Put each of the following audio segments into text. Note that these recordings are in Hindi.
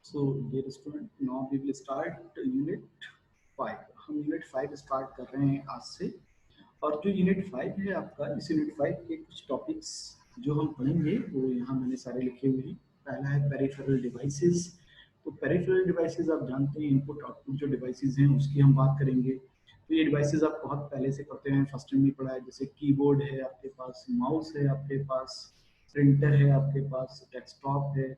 So dear student, now we will start unit 5। हम यूनिट 5 स्टार्ट कर रहे हैं आज से। और जो यूनिट 5 है आपका, इस यूनिट 5 के कुछ टॉपिक्स जो हम पढ़ेंगे वो यहाँ मैंने सारे लिखे हुए हैं। पहला है पेरिफेरल डिवाइसेस। तो पेरिफेरल डिवाइसेस आप जानते हैं, इनपुट आउटपुट जो डिवाइसेस हैं उसकी हम बात करेंगे। तो ये डिवाइसेस आप बहुत पहले से पढ़ते हैं, फर्स्ट टाइम भी पढ़ा है। जैसे कीबोर्ड है आपके पास, माउस है आपके पास, प्रिंटर है आपके पास, डेस्कटॉप है।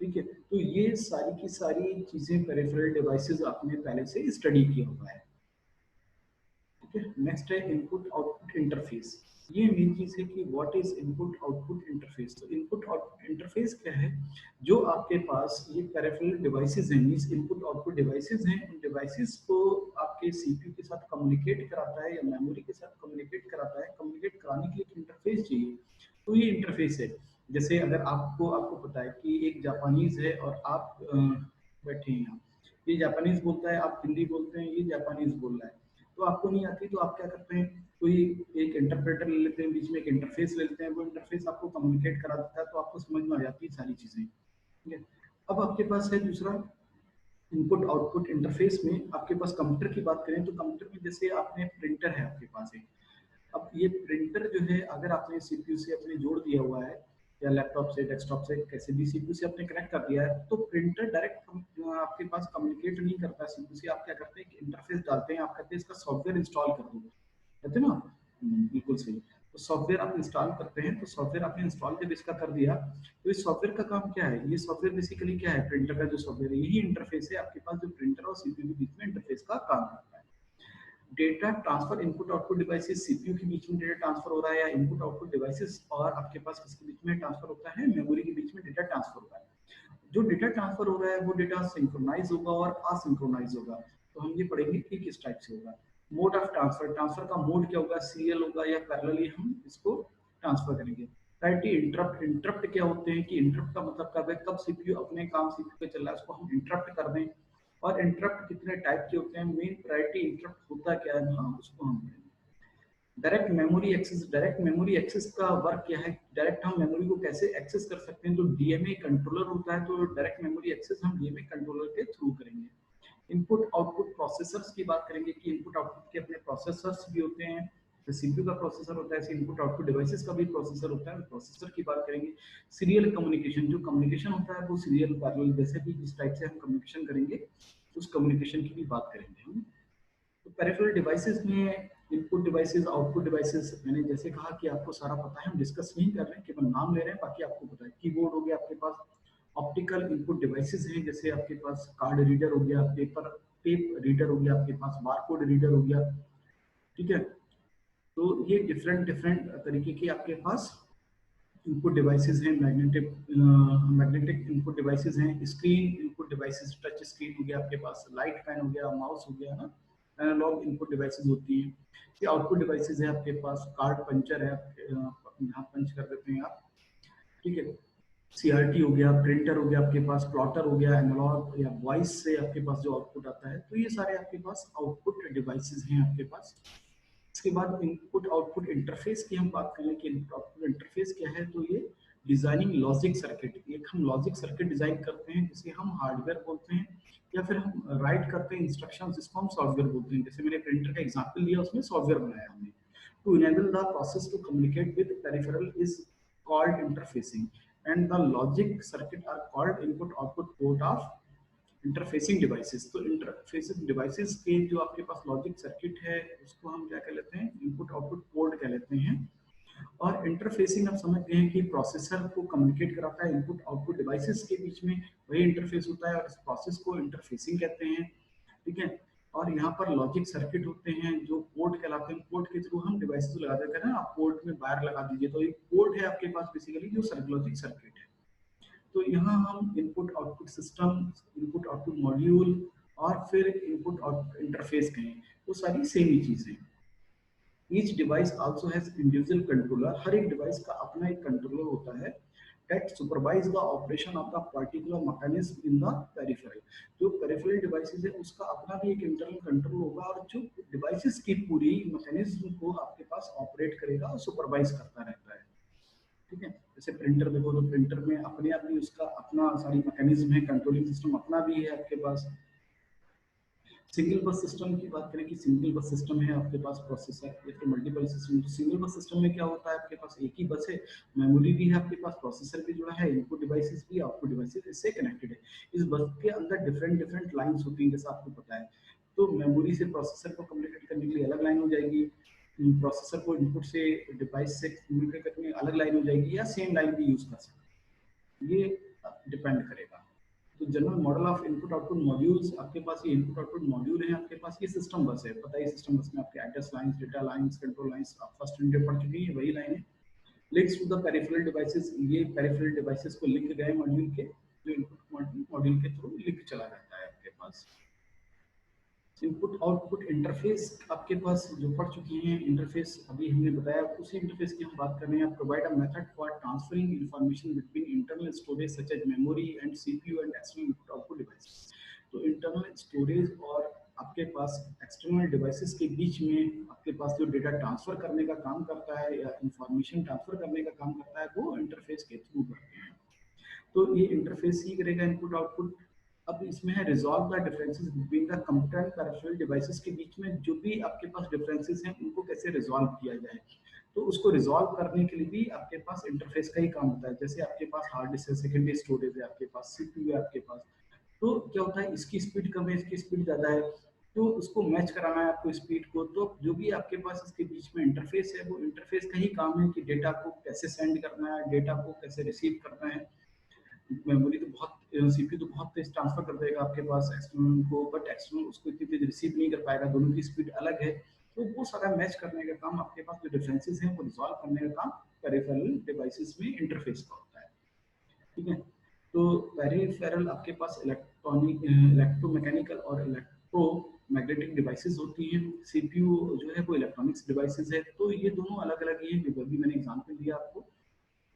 ठीक है, तो ये सारी की सारी चीजें पेरिफेरल डिवाइसेस आपने पहले से स्टडी किया हुआ है। ठीक है, नेक्स्ट है इनपुट आउटपुट इंटरफेस। ये मेन चीज है कि what is input output interface. तो इनपुट आउटपुट इंटरफेस क्या है? जो आपके पास ये पेरिफेरल डिवाइसेस हैं, मींस इनपुट आउटपुट डिवाइसेस हैं, उन डिवाइसेस को आपके सीपीयू के साथ कम्युनिकेट कराता है या मेमोरी के साथ कम्युनिकेट कराता है। कम्युनिकेट कराने के लिए एक इंटरफेस चाहिए, तो ये इंटरफेस है। जैसे अगर आपको आपको पता है कि एक जापानीज है और आप बैठे हैं यहाँ, ये जापानीज बोलता है, आप हिंदी बोलते हैं, ये जापानीज बोल रहा है, तो आपको नहीं आती तो आप क्या करते हैं, कोई एक इंटरप्रेटर ले लेते हैं, बीच में एक इंटरफेस ले लेते हैं, वो इंटरफेस आपको कम्युनिकेट करा देता है, तो आपको समझ में आ जाती है सारी चीजें। ठीक है, अब आपके पास है दूसरा इनपुट आउटपुट इंटरफेस में। आपके पास कंप्यूटर की बात करें तो कंप्यूटर में जैसे आपने प्रिंटर है आपके पास एक, अब ये प्रिंटर जो है अगर आपने सीपीयू से अपने जोड़ दिया हुआ है या लैपटॉप से, डेस्कटॉप से, कैसे भी सीपीयू से आपने कनेक्ट कर दिया है, तो प्रिंटर डायरेक्ट आपके पास कम्युनिकेट नहीं करता सीपीयू से। आप क्या करते हैं, इंटरफेस डालते हैं, आप कहते हैं इसका सॉफ्टवेयर इंस्टॉल कर दो, कहते हैं ना। बिल्कुल सही। तो सॉफ्टवेयर आप इंस्टॉल करते हैं, तो सॉफ्टवेयर आपने इंस्टॉल जब इसका कर दिया, तो इस सॉफ्टवेयर का काम क्या है? ये सॉफ्टवेयर बेसिकली क्या है? प्रिंटर का जो सॉफ्टवेयर है, यही इंटरफेस है आपके पास, जो प्रिंटर और सीपीयू के बीच में इंटरफेस का काम करता है। Data transfer input output devices, CPU के बीच में डेटा ट्रांसफर हो रहा है, या इनपुट आउटपुट डिवाइसेस और आपके पास किसके बीच में ट्रांसफर होता है? मेमोरी के बीच में डेटा ट्रांसफर होता है। जो डेटा ट्रांसफर हो रहा है वो डेटा सिंक्रोनाइज होगा और असिंक्रोनाइज होगा। तो हम ये पढ़ेंगे कि किस टाइप से होगा। मोड ऑफ ट्रांसफर, ट्रांसफर का मोड क्या होगा? सीरियल होगा या पैरेलली हम इसको ट्रांसफर करेंगे। प्रायोरिटी इंटरप्ट, इंटरप्ट क्या होते हैं कि इंटरप्ट का मतलब कब है, कब सीपीयू अपने काम सीपीयू पे चल रहा है उसको हम इंटरप्ट कर दें। और इंटरप्ट कितने टाइप के होते हैं, मेन प्रायोरिटी इंटरप्ट होता क्या है, हाँ उसको हम पढ़ेंगे। Direct memory access, direct memory access का वर्क क्या है? डायरेक्ट हम मेमोरी को कैसे एक्सेस कर सकते हैं? तो डीएमए कंट्रोलर होता है, तो डायरेक्ट मेमोरी एक्सेस हम डीएमए कंट्रोलर के थ्रू करेंगे। इनपुट आउटपुट प्रोसेसर्स की बात करेंगे कि इनपुट आउटपुट के अपने प्रोसेसर्स भी होते हैं। तो सीपीयू का प्रोसेसर होता है, ऐसे इनपुट आउटपुट डिवाइसेस का भी प्रोसेसर होता है, प्रोसेसर की बात करेंगे। सीरियल कम्युनिकेशन, जो कम्युनिकेशन होता है वो सीरियल पैरेलल, जैसे भी जिस टाइप से हम कम्युनिकेशन करेंगे उस कम्युनिकेशन की भी बात करेंगे हम। तो पेरिफेरल डिवाइसेस में इनपुट डिवाइसेस, आउटपुट डिवाइसेस, मैंने जैसे कहा कि आपको सारा पता है, हम डिस्कस नहीं कर रहे हैं, केवल नाम ले रहे हैं, बाकी आपको पता है। कीबोर्ड हो गया आपके पास, ऑप्टिकल इनपुट डिवाइसेस हैं, जैसे आपके पास कार्ड रीडर हो गया, पेपर टेप रीडर हो गया आपके पास, बारकोड रीडर हो गया। ठीक है, तो ये डिफरेंट डिफरेंट तरीके के आपके पास इनपुट डिवाइसेस हैं। मैग्नेटिक इनपुट डिवाइसेस हैं, screen input devices, touch screen हो गया आपके पास, लाइट फैन हो गया, माउस हो गया ना, एनालॉग इनपुट डिवाइसेस होती हैं। ये आउटपुट डिवाइसेस है आपके पास, कार्ड पंचर है, यहाँ पंच कर देते हैं आप। ठीक है, सीआरटी हो गया, प्रिंटर हो गया आपके पास, प्लॉटर हो गया, एनालॉग या वॉइस से आपके पास जो आउटपुट आता है, तो ये सारे आपके पास आउटपुट डिवाइसेस हैं आपके पास। इसके बाद इनपुट आउटपुट इंटरफेस की हम बात करें कि इनपुट आउटपुट इंटरफेस क्या है, तो ये डिजाइनिंग लॉजिक सर्किट, एक हम लॉजिक सर्किट डिजाइन करते हैं जिसे हम हार्डवेयर बोलते हैं, या फिर हम राइट करते हैं इंस्ट्रक्शंस जिसको हम सॉफ्टवेयर बोलते हैं। जैसे मैंने प्रिंटर का एग्जांपल लिया, उसमें सॉफ्टवेयर बनाया हमने। To enable the process to communicate with peripheral is called interfacing, and the logic circuit are called input output port of interfacing devices. तो इंटरफेसिंग डिवाइसेस के जो आपके पास लॉजिक सर्किट है उसको हम क्या कह लेते हैं? इनपुट आउटपुट पोर्ट कह लेते हैं। और इंटरफेसिंग आप समझ गए हैं कि प्रोसेसर को कम्युनिकेट कराता है इनपुट आउटपुट डिवाइसेस के बीच में, वही इंटरफेस होता है और इस प्रोसेस को इंटरफेसिंग कहते हैं। ठीक है, और यहाँ पर लॉजिक सर्किट होते हैं जो पोर्ट कहलाते हैं। पोर्ट के थ्रू हम डिवाइसेस लगा देते हैं ना, आप पोर्ट में वायर लगा दीजिए, तो एक पोर्ट है आपके पास बेसिकली जो लॉजिक सर्किट है। तो यहाँ हम input output system, input output module और फिर इनपुट आउटपुट इंटरफेस कहें, वो सारी सेम ही चीजें। Each device also has individual controller, हर एक डिवाइस का अपना एक कंट्रोलर होता है that supervise the operation of the particular mechanism in the peripheral। जो पेरिफेरल डिवाइसेस है उसका अपना भी एक इंटरनल कंट्रोल होगा, और जो डिवाइसेस की पूरी मैकेनिज्म को आपके पास ऑपरेट करेगा और सुपरवाइज करता रहता है। ठीक है। जैसे प्रिंटर देखो, तो प्रिंटर में अपने आप ही उसका अपना सारी मैकेनिज्म है, कंट्रोलिंग सिस्टम अपना भी है आपके पास। सिंगल बस सिस्टम की बात करें कि सिंगल बस सिस्टम है आपके पास प्रोसेसर या फिर मल्टीपल सिस्टम। तो सिंगल बस सिस्टम में क्या होता है, आपके पास एक ही बस है, मेमोरी भी है आपके पास, प्रोसेसर भी जुड़ा है, इनपुट डिवाइसेस भी, आउटपुट डिवाइसेस इससे कनेक्टेड है। इस बस के अंदर डिफरेंट डिफरेंट लाइन्स होती हैं जैसा आपको पता है। तो मेमोरी से प्रोसेसर को कम्युनिकेट करने के लिए अलग लाइन हो जाएगी, प्रोसेसर को इनपुट से डिवाइस से कम्युनिकेट करने के लिए अलग लाइन हो जाएगी, या सेम लाइन भी यूज कर सकते हैं, ये डिपेंड करेगा। तो general model of input output modules, आपके पास ये इनपुट आउटपुट मॉड्यूल है आपके पास, ये सिस्टम बस है, पता है सिस्टम बस में आपके address lines, data lines, control lines, आप फर्स्ट यूनिट पढ़ चुके हैं, वही लाइन है। Links to the peripheral devices, ये पेरिफेरल डिवाइसेस को लिंक गए मॉड्यूल के, जो इनपुट मॉड्यूल के थ्रू लिंक चला जाता है आपके पास। इनपुट आउटपुट इंटरफेस आपके पास जो पढ़ चुके हैं, इंटरफेस अभी हमने बताया, उसी इंटरफेस की हम बात कर रहे हैं। Provide a method for transferring information between internal storage such as memory and CPU and external input output device. तो इंटरनल स्टोरेज और आपके पास एक्सटर्नल डिवाइसेस के बीच में आपके पास जो डेटा ट्रांसफर करने का काम करता है या इंफॉर्मेशन ट्रांसफर करने का काम करता है, वो इंटरफेस के थ्रू करते हैं। तो ये इंटरफेस ही करेगा इनपुट आउटपुट। अब इसमें है resolve the differences between the computer and peripheral devices के बीच में जो भी आपके पास डिफरेंसेस हैं उनको कैसे रिजॉल्व किया जाए। तो उसको रिजॉल्व करने के लिए भी आपके पास इंटरफेस का ही काम होता है। जैसे आपके पास हार्ड डिस्क है, सेकेंडरी स्टोरेज है, आपके पास सीपीयू है आपके पास। तो क्या होता है, इसकी स्पीड कम है, इसकी स्पीड ज्यादा है, तो उसको मैच कराना है आपको स्पीड को। तो जो भी आपके पास इसके बीच में इंटरफेस है, वो इंटरफेस का ही काम है कि डेटा को कैसे सेंड करना है, डेटा को कैसे रिसीव करना है। मेमोरी तो बहुत, सीपीयू तो बहुत तेज ट्रांसफर कर देगा आपके पास एक्सटर्नल को, बट एक्सटर्नल उसको इतनी तेज रिसीव नहीं कर पाएगा, दोनों की स्पीड अलग है। तो वो सारा मैच करने का काम आपके पास, जो डिफरेंसेस हैं वो रिजॉल्व करने का काम पेरिफेरल डिवाइसेस में इंटरफेस का होता है। ठीक है। तो पेरिफेरल आपके पास इलेक्ट्रॉनिक, इलेक्ट्रोमैकेनिकल और इलेक्ट्रोमैग्नेटिक डिवाइसेस होती हैं। सीपीयू जो है वो इलेक्ट्रॉनिक्स डिवाइसेस है। तो ये दोनों अलग अलग ही हैं, अभी मैंने एग्जांपल दिया आपको।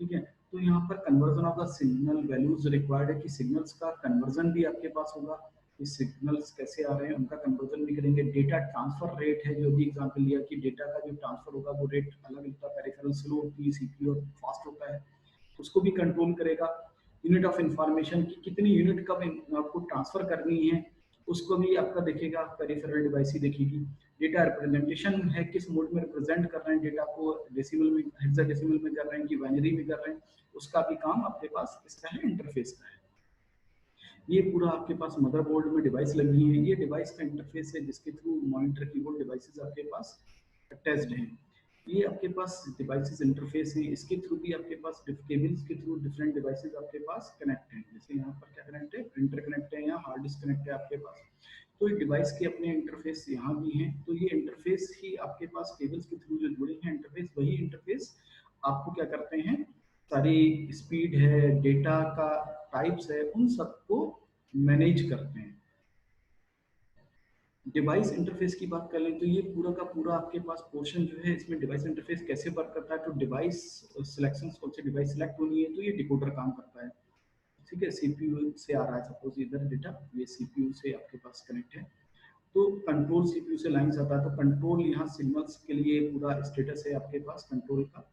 ठीक है। तो यहाँ पर conversion of the signal values required है कि सिग्नल्स का कन्वर्जन भी आपके पास होगा, कि सिग्नल्स कैसे आ रहे हैं उनका कन्वर्जन भी करेंगे। डेटा ट्रांसफर रेट है, जो भी एग्जांपल लिया कि डेटा का जो ट्रांसफर होगा वो रेट अलग होता है, पेरिफेरल स्लो होती है, सीपीयू फास्ट होता है, उसको भी कंट्रोल करेगा। यूनिट ऑफ इंफॉर्मेशन की कितनी यूनिट कब आपको ट्रांसफर करनी है, उसको भी आपका देखेगा, पेरिफेरल डिवाइस ही देखेगी। डेटा रिप्रेजेंटेशन है, किस मोड में रिप्रेजेंट कर रहे हैं डेटा को, डेसिमल में, हेक्साडेसिमल में कर रहे हैं कि बाइनरी में कर रहे हैं, उसका भी काम आपके पास इसका है, इंटरफेस का है। ये पूरा आपके पास मदरबोर्ड में डिवाइस लगी है, ये डिवाइस का इंटरफेस है जिसके थ्रू मॉनिटर कीबोर्ड डिवाइसेस आपके पास अटैच्ड हैं। ये आपके पास डिवाइसेस इंटरफेस है, इसके थ्रू भी आपके पास केबल्स के थ्रू डिफरेंट डिवाइसेस आपके पास कनेक्ट हैं। जैसे यहाँ पर क्या कनेक्ट है, प्रिंटर कनेक्ट है, यहाँ हार्ड डिस्क कनेक्ट है आपके पास। तो डिवाइस के अपने इंटरफेस यहाँ भी हैं। तो ये इंटरफेस ही आपके पास केबल्स के थ्रू जो जुड़े हैं इंटरफेस, वही इंटरफेस आपको क्या करते हैं, सारी स्पीड है, डेटा का टाइप्स है, उन सबको मैनेज करते हैं। डिवाइस इंटरफेस की बात कर लें तो ये पूरा का पूरा आपके पास पोर्शन जो है, इसमें डिवाइस इंटरफेस कैसे वर्क करता है। तो डिवाइस सिलेक्शन, कौन सी डिवाइस सिलेक्ट होनी है, तो ये डिकोडर काम करता है। ठीक है, सीपीयू से आ रहा है सपोज इधर डेटा, ये सीपीयू से आपके पास कनेक्ट है। तो कंट्रोल सीपीयू से लाइंस आता है, तो कंट्रोल यहाँ सिग्नल्स के लिए पूरा स्टेटस है आपके पास कंट्रोल का।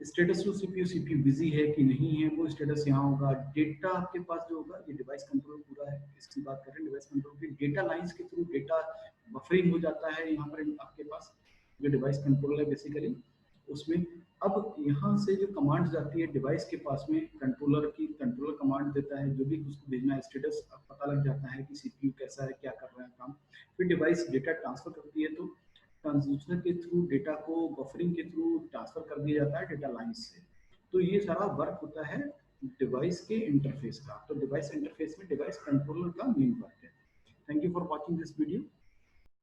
Status to CPU, CPU busy है कि नहीं है, वो स्टेटस यहाँ होगा। डेटा आपके पास जो होगा, ये डिवाइस कंट्रोल पूरा है, इसकी बात करें डिवाइस कंट्रोल की, डेटा लाइंस के थ्रू डेटा बफरिंग हो जाता है यहाँ पर आपके पास, जो डिवाइस कंट्रोल है बेसिकली उसमें। अब यहाँ से जो कमांड जाती है डिवाइस के पास में, कंट्रोलर की, कंट्रोलर कमांड देता है, जो भी उसको भेजना है स्टेटस पता लग जाता है कि सीपीयू कैसा है, क्या कर रहा है काम। फिर डिवाइस डेटा ट्रांसफर करती है, तो ट्रांसड्यूसर के थ्रू डेटा को बफरिंग के थ्रू ट्रांसफर कर दिया जाता है डेटा लाइन से। तो ये सारा वर्क होता है डिवाइस के इंटरफेस का। तो डिवाइस इंटरफेस में डिवाइस कंट्रोलर का मेन वर्क है। Thank you for watching this video.